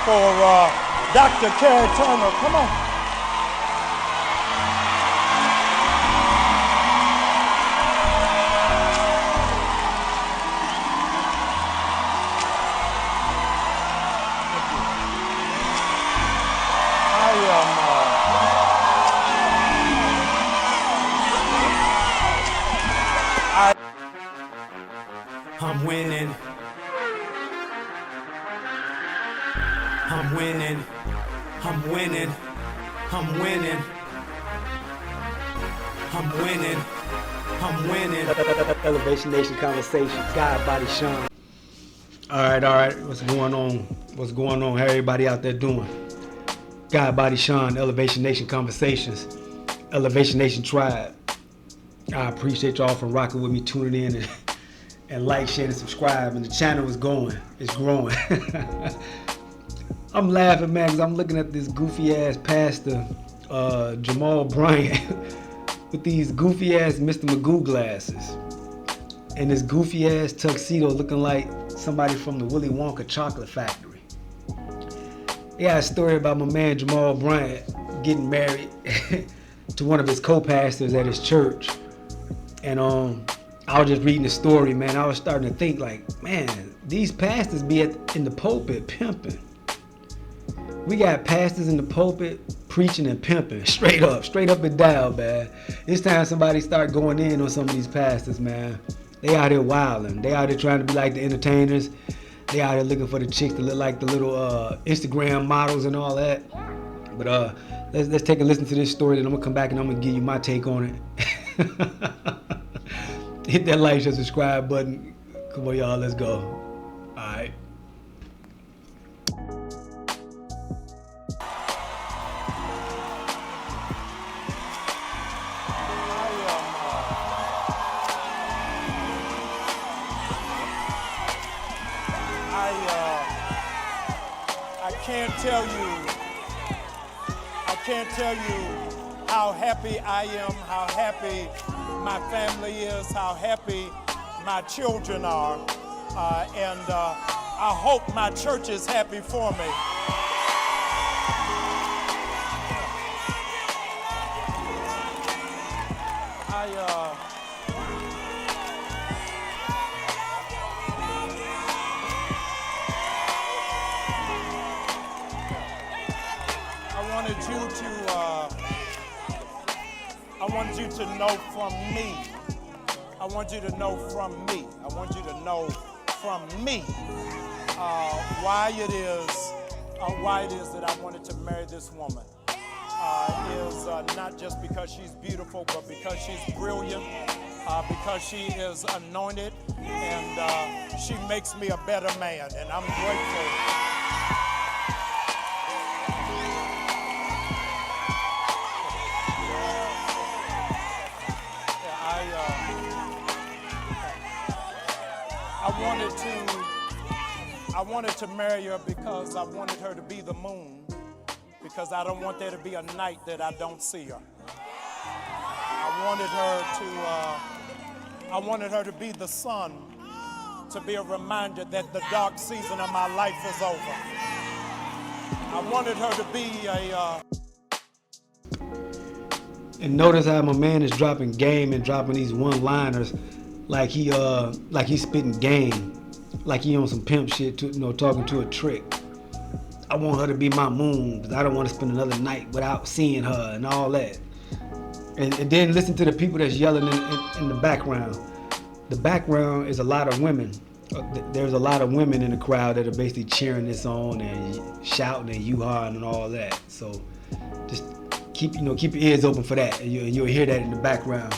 for Dr. Carrie Turner. Come on. I'm winning. I'm winning. I'm winning. I'm winning. I'm winning. I'm winning. Elevation Nation Conversations. God, Body, Sean. All right. What's going on? What's going on? How everybody out there doing? God, Body, Sean. Elevation Nation Conversations. Elevation Nation Tribe. I appreciate y'all for rocking with me, tuning in and like, share, and subscribe. And the channel is going. It's growing. I'm laughing, man, because I'm looking at this goofy-ass pastor, JAMAL Bryant, with these goofy-ass Mr. Magoo glasses. And this goofy-ass tuxedo looking like somebody from the Willy Wonka chocolate factory. Yeah, a story about my man JAMAL Bryant getting married to one of his co-pastors at his church. And I was just reading the story, man. I was starting to think like, man, these pastors be in the pulpit pimping. We got pastors in the pulpit preaching and pimping, straight up and down, man. It's time somebody start going in on some of these pastors, man. They out here wilding. They out here trying to be like the entertainers. They out here looking for the chicks to look like the little Instagram models and all that. But let's take a listen to this story, then I'm gonna come back and I'm gonna give you my take on it. Hit that like and subscribe button. Come on, y'all, let's go. All right. I can't tell you how happy I am, how happy my family is, how happy my children are, and I hope my church is happy for me. I want you to know from me. I want you to know from me. I want you to know from me why it is that I wanted to marry this woman. Is not just because she's beautiful, but because she's brilliant, because she is anointed, and she makes me a better man, and I'm grateful. I wanted to marry her because I wanted her to be the moon, because I don't want there to be a night that I don't see her. I wanted her to be the sun, to be a reminder that the dark season of my life is over. I wanted her to be And notice how my man is dropping game and dropping these one-liners like he's spitting game. Like he on some pimp shit, talking to a trick. I want her to be my moon, because I don't want to spend another night without seeing her and all that. And then listen to the people that's yelling in the background. The background is a lot of women. There's a lot of women in the crowd that are basically cheering this on and shouting and yoo-hawing and all that. So just keep your ears open for that, and you'll hear that in the background.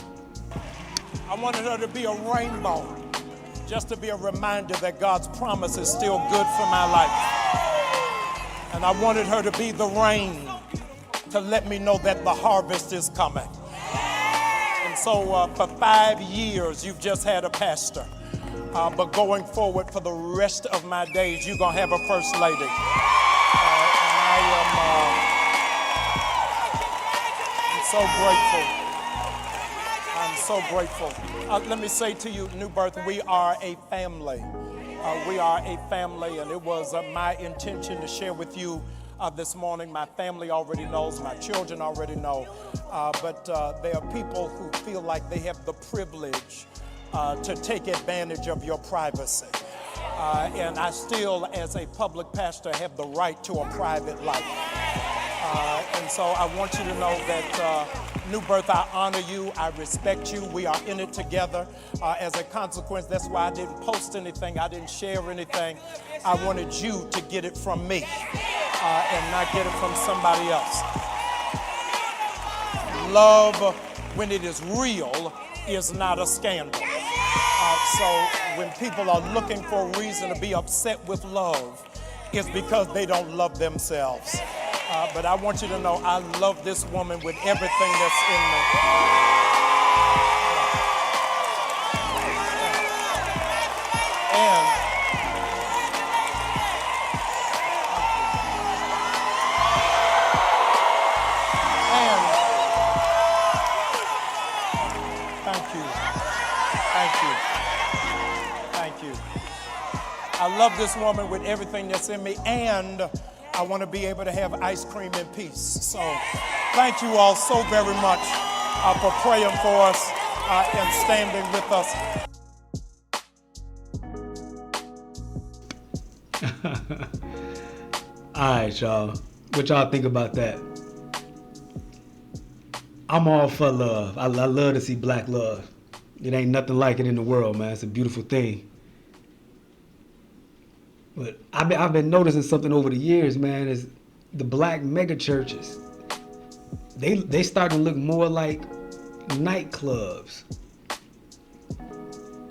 I wanted her to be a rainbow, just to be a reminder that God's promise is still good for my life. And I wanted her to be the rain, to let me know that the harvest is coming. And so for 5 years, you've just had a pastor. But going forward for the rest of my days, you're going to have a first lady. I'm so grateful. I'm so grateful. Let me say to you, New Birth, we are a family. We are a family, and it was my intention to share with you this morning. My family already knows, my children already know, but there are people who feel like they have the privilege to take advantage of your privacy. And I still, as a public pastor, have the right to a private life. And so I want you to know that New Birth, I honor you, I respect you, we are in it together. As a consequence, that's why I didn't post anything, I didn't share anything. I wanted you to get it from me and not get it from somebody else. Love, when it is real, is not a scandal. So when people are looking for a reason to be upset with love, it's because they don't love themselves. But I want you to know I love this woman with everything that's in me. And thank you. Thank you. I love this woman with everything that's in me, and I want to be able to have ice cream in peace. So thank you all so very much for praying for us and standing with us. All right, y'all. What y'all think about that? I'm all for love. I love to see black love. It ain't nothing like it in the world, man. It's a beautiful thing. But I've been noticing something over the years, man, is the black mega churches. They starting to look more like nightclubs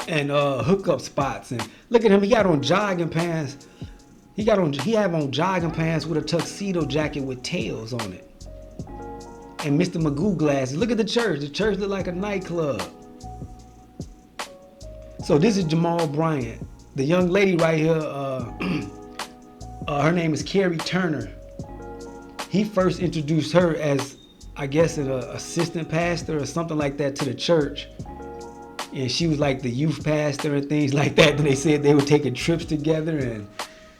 and hookup spots. And look at him, he got on jogging pants. He have on jogging pants with a tuxedo jacket with tails on it. And Mr. Magoo glasses. Look at the church. The church look like a nightclub. So this is Jamal Bryant. The young lady right here, her name is Carrie Turner. He first introduced her as, I guess, an assistant pastor or something like that to the church. And she was like the youth pastor and things like that. Then they said they were taking trips together, and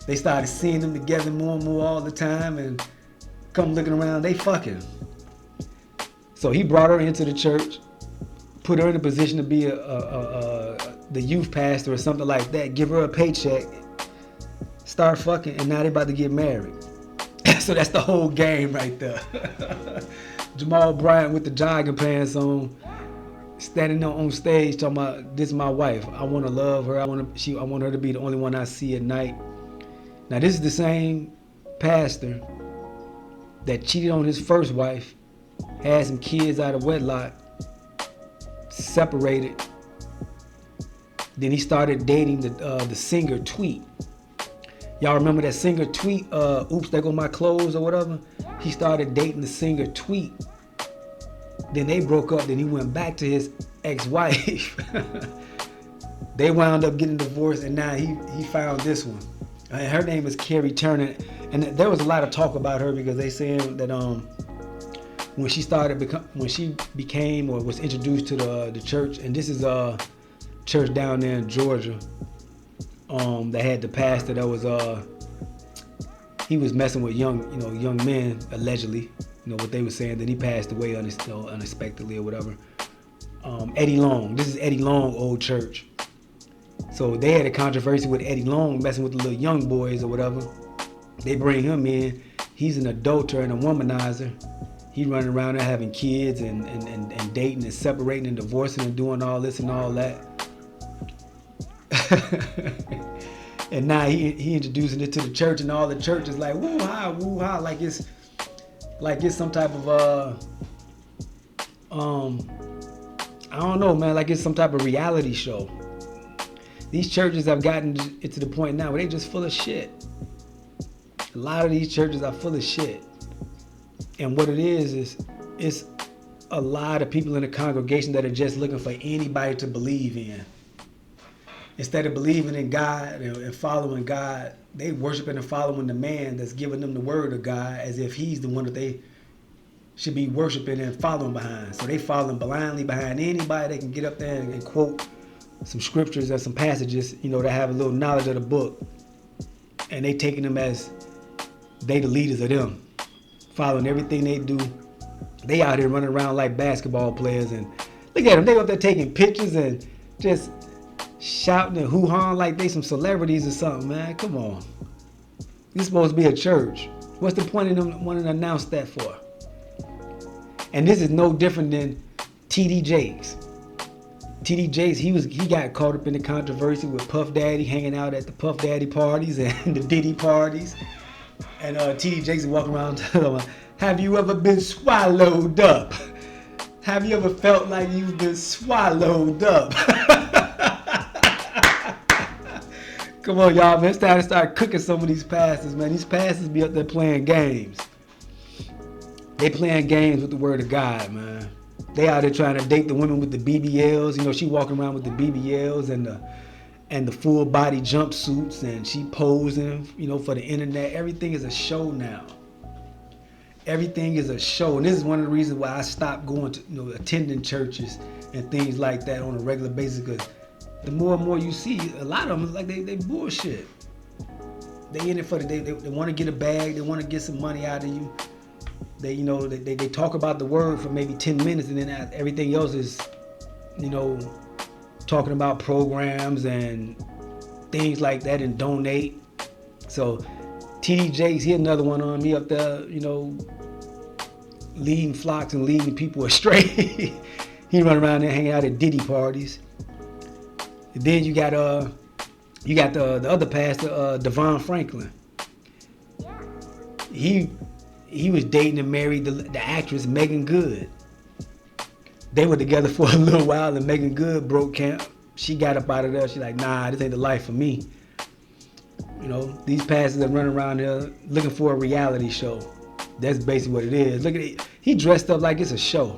they started seeing them together more and more all the time. And come looking around, they fucking. So he brought her into the church, put her in a position to be the youth pastor or something like that, give her a paycheck, start fucking, and now they about to get married. So that's the whole game right there. Jamal Bryant with the jogging pants on, standing on stage talking about, this is my wife. I want to love her. I want her to be the only one I see at night. Now this is the same pastor that cheated on his first wife, had some kids out of wedlock, separated. Then he started dating the singer Tweet. Y'all remember that singer Tweet? Oops, there go my clothes or whatever. He started dating the singer Tweet. Then they broke up. Then he went back to his ex-wife. They wound up getting divorced, and now he found this one. And her name is Carrie Turner. And there was a lot of talk about her because they saying that when she became or was introduced to the church, and this is church down there in Georgia, that had the pastor that was he was messing with young men, allegedly, what they were saying. Then he passed away unexpectedly or whatever. Eddie Long, this is Eddie Long old church. So they had a controversy with Eddie Long messing with the little young boys or whatever. They bring him in. He's an adulterer and a womanizer. He running around there having kids and dating and separating and divorcing and doing all this and all that. And now he introducing it to the church, and all the church is like woo ha, like it's some type of I don't know, man, like it's some type of reality show. These churches have gotten it to the point now where they just full of shit. A lot of these churches are full of shit. And what it is it's a lot of people in the congregation that are just looking for anybody to believe in. Instead of believing in God and following God, they worshiping and following the man that's giving them the word of God as if he's the one that they should be worshiping and following behind. So they following blindly behind anybody that can get up there and quote some scriptures and some passages, that have a little knowledge of the book, and they taking them as they the leaders of them, following everything they do. They out here running around like basketball players, and look at them. They up there taking pictures and just shouting and hoo-hawing like they some celebrities or something, man. Come on. This is supposed to be a church. What's the point of them wanting to announce that for? And this is no different than T.D. Jakes. T.D. Jakes, he got caught up in the controversy with Puff Daddy, hanging out at the Puff Daddy parties and the Diddy parties. And T.D. Jakes is walking around telling him, have you ever been swallowed up? Have you ever felt like you've been swallowed up? Come on, y'all, man. It's time to start cooking some of these pastors, man. These pastors be up there playing games. They playing games with the word of God, man. They out there trying to date the women with the BBLs. She walking around with the BBLs and the full body jumpsuits, and she posing, for the internet. Everything is a show now. Everything is a show, and this is one of the reasons why I stopped going to, attending churches and things like that on a regular basis. Because the more and more you see, a lot of them like they bullshit. They in it for they want to get a bag, they want to get some money out of you. They talk about the word for maybe 10 minutes, and then everything else is, talking about programs and things like that and donate. So T.D. Jakes, he another one on me up there, leading flocks and leading people astray. He run around there hanging out at Diddy parties. And then you got the other pastor, Devon Franklin. He was dating and married the actress Megan Good. They were together for a little while, and Megan Good broke camp. She got up out of there. She's like, nah, this ain't the life for me. These pastors are running around there looking for a reality show. That's basically what it is. Look at it. He dressed up like it's a show.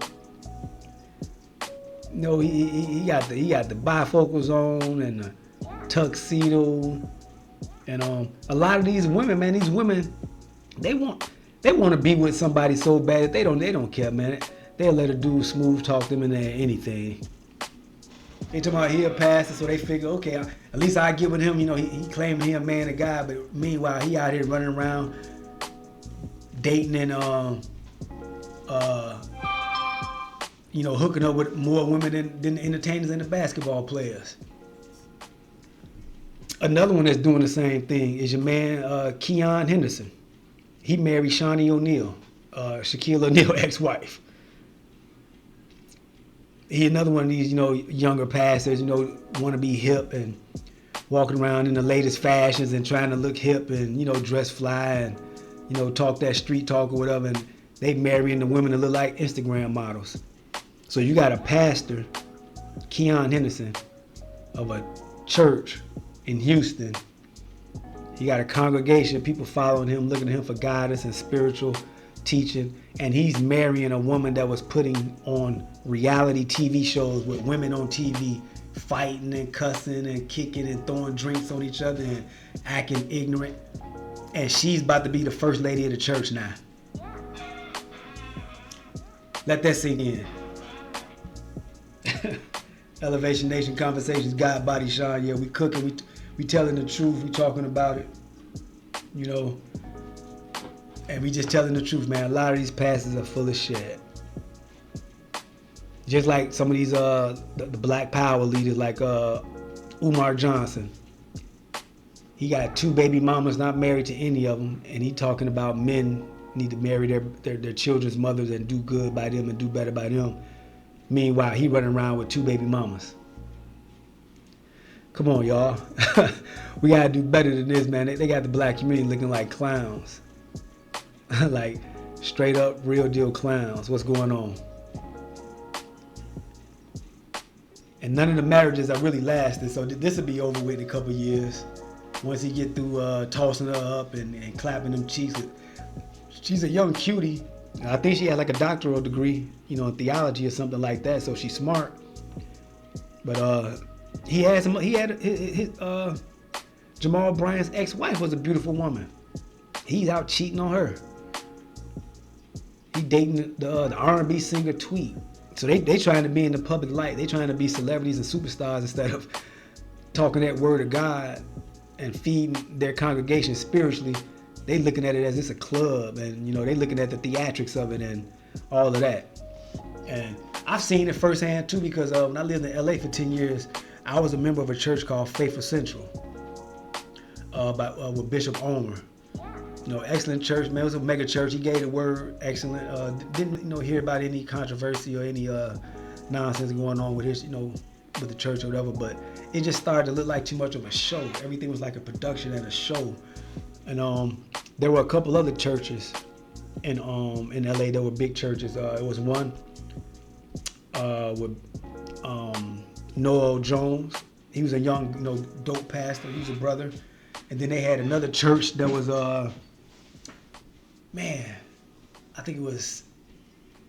He got the bifocals on and the tuxedo, and a lot of these women, man, they want to be with somebody so bad that they don't care, man. They'll let a dude smooth talk them into anything. They talking about he a pastor, so they figure, okay, at least I get with him. He claiming he a man of God, but meanwhile he out here running around dating and hooking up with more women than the entertainers and the basketball players. Another one that's doing the same thing is your man Keon Henderson. He married Shawnee O'Neal, Shaquille O'Neal's ex-wife. He another one of these, younger pastors, want to be hip and walking around in the latest fashions and trying to look hip and, dress fly and, talk that street talk or whatever. And they marrying the women that look like Instagram models. So you got a pastor, Keon Henderson, of a church in Houston. He got a congregation of people following him, looking to him for guidance and spiritual teaching, and he's marrying a woman that was putting on reality TV shows with women on TV fighting and cussing and kicking and throwing drinks on each other and acting ignorant. And she's about to be the first lady of the church now. Let that sink in. Elevation Nation Conversations, God Body Sean. Yeah, we cooking, we telling the truth, we talking about it, and we just telling the truth, man. A lot of these pastors are full of shit. Just like some of these the Black Power leaders, like Umar Johnson. He got 2 baby mamas, not married to any of them, and he talking about men need to marry their children's mothers and do good by them and do better by them. Meanwhile, he running around with 2 baby mamas. Come on, y'all. We gotta do better than this, man. They got the black community looking like clowns. Like straight up real deal clowns. What's going on? And none of the marriages are really lasting, so this will be over with in a couple years. Once he get through tossing her up and clapping them cheeks. She's a young cutie. I think she had like a doctoral degree, in theology or something like that, so she's smart. But his Jamal Bryant's ex-wife was a beautiful woman. He's out cheating on her. He dating the R&B singer Tweet. So they trying to be in the public light. They trying to be celebrities and superstars instead of talking that word of God and feeding their congregation spiritually. They looking at it as it's a club, and they looking at the theatrics of it and all of that. And I've seen it firsthand too, because when I lived in LA for 10 years, I was a member of a church called Faithful Central with Bishop Omer. Excellent church, man. It was a mega church. He gave the word excellent. Didn't hear about any controversy or any nonsense going on with his, with the church or whatever. But it just started to look like too much of a show. Everything was like a production and a show. And there were a couple other churches in LA that were big churches. It was one with Noel Jones. He was a young, dope pastor. He was a brother. And then they had another church that was I think it was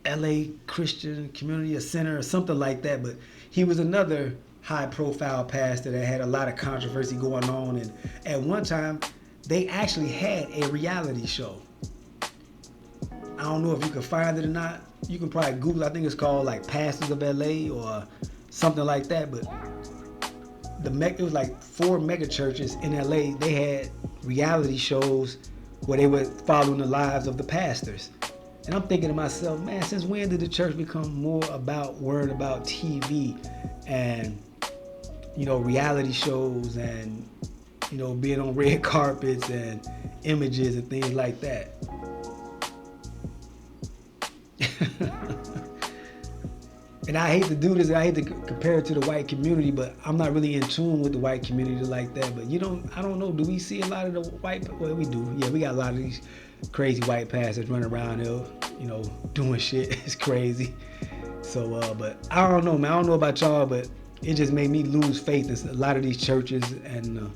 LA Christian Community Center or something like that. But he was another high-profile pastor that had a lot of controversy going on. And at one time, they actually had a reality show. I don't know if you can find it or not. You can probably Google. I think it's called like Pastors of LA or something like that. But it was like 4 mega churches in LA. They had reality shows where they were following the lives of the pastors. And I'm thinking to myself, man, since when did the church become more about worrying about TV and reality shows and being on red carpets and images and things like that? And I hate to do this. I hate to compare it to the white community, but I'm not really in tune with the white community like that. But I don't know. Do we see a lot of the white? Well, we do. Yeah, we got a lot of these crazy white pastors running around here, doing shit. It's crazy. So, but I don't know, man. I don't know about y'all, but it just made me lose faith in a lot of these churches and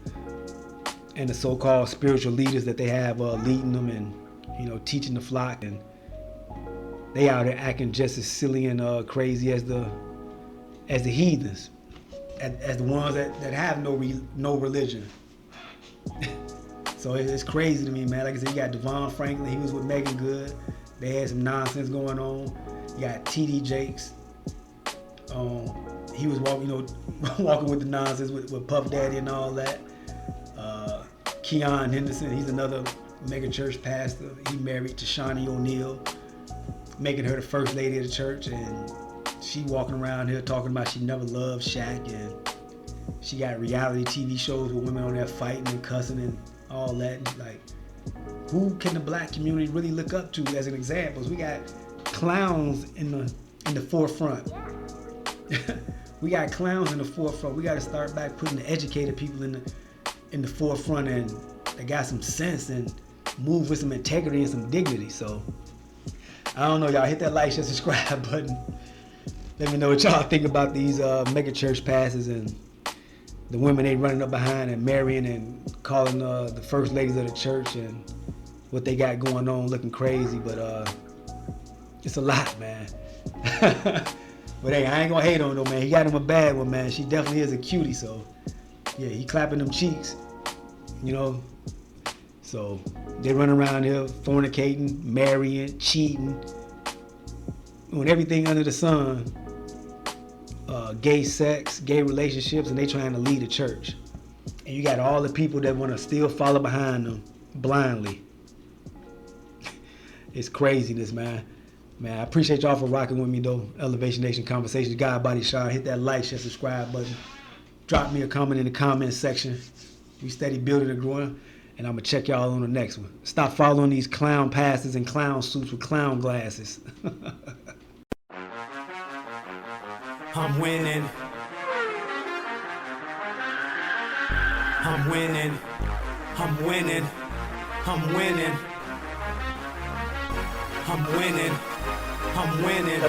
the so-called spiritual leaders that they have leading them and teaching the flock, and they out there acting just as silly and crazy as the heathens, as the ones that have no religion. So it's crazy to me, man. Like I said, you got Devon Franklin. He was with Megan Good. They had some nonsense going on. You got T.D. Jakes. He was walking with the nonsense with Puff Daddy and all that. Keon Henderson, he's another mega church pastor. He married to Shawnee O'Neal, making her the first lady of the church, and she walking around here talking about she never loved Shaq, and she got reality TV shows with women on there fighting and cussing and all that. And like, who can the black community really look up to as an example? We got clowns in the forefront. We got clowns in the forefront. We got to start back putting the educated people in the forefront, and they got some sense and move with some integrity and some dignity. So I don't know, y'all. Hit that like, share, subscribe button. Let me know what y'all think about these mega church pastors and the women they running up behind and marrying and calling the first ladies of the church, and what they got going on, looking crazy. But it's a lot, man. But hey, I ain't gonna hate on him, though, man. He got him a bad one, man. She definitely is a cutie, so yeah, he clapping them cheeks, So they run around here fornicating, marrying, cheating, doing everything under the sun. Gay sex, gay relationships, and they trying to lead a church. And you got all the people that want to still follow behind them blindly. It's craziness, man. Man, I appreciate y'all for rocking with me, though. Elevation Nation Conversations, God Body Shine. Hit that like, share, subscribe button. Drop me a comment in the comment section. We steady building and growing, and I'm going to check y'all on the next one. Stop following these clown pastors and clown suits with clown glasses. I'm winning. I'm winning. I'm winning. I'm winning. I'm winning. I'm winning.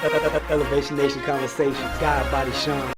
Elevation Nation Conversations, God Body Shine.